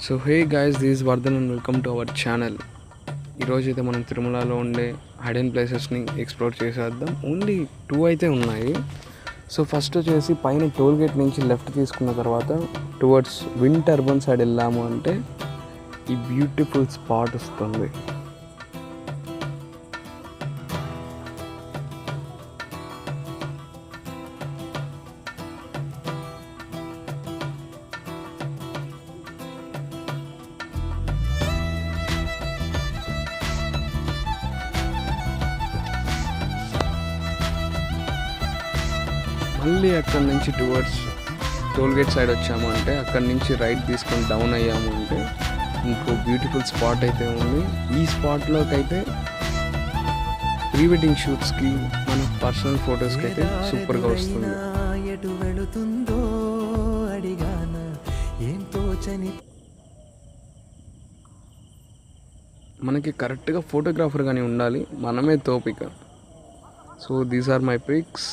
So hey guys, this Vardhan and welcome to our channel. ఈరోజు అయితే మనం తిరుమలలో ఉండే హైడెన్ ప్లేసెస్ని ఎక్స్ప్లోర్ చేసేద్దాం. ఓన్లీ 2 అయితే ఉన్నాయి. సో ఫస్ట్ వచ్చేసి పైన టోల్ గేట్ నుంచి లెఫ్ట్ తీసుకున్న తర్వాత టువర్డ్స్ విండ్ టర్బన్ సైడ్ వెళ్ళాము అంటే ఈ బ్యూటిఫుల్ స్పాట్ వస్తుంది. మళ్ళీ అక్కడ నుంచి టువర్డ్స్ టోల్ గేట్ సైడ్ వచ్చాము అంటే అక్కడ నుంచి రైట్ తీసుకొని డౌన్ అయ్యాము అంటే ఇంకో బ్యూటిఫుల్ స్పాట్ అయితే ఉంది. ఈ స్పాట్లోకి అయితే ప్రీ వెడ్డింగ్ షూట్స్కి మన పర్సనల్ ఫొటోస్కి అయితే సూపర్గా వస్తుంది. మనకి కరెక్ట్గా ఫోటోగ్రాఫర్ కానీ ఉండాలి, మనమే తోపిక. So these are my pics.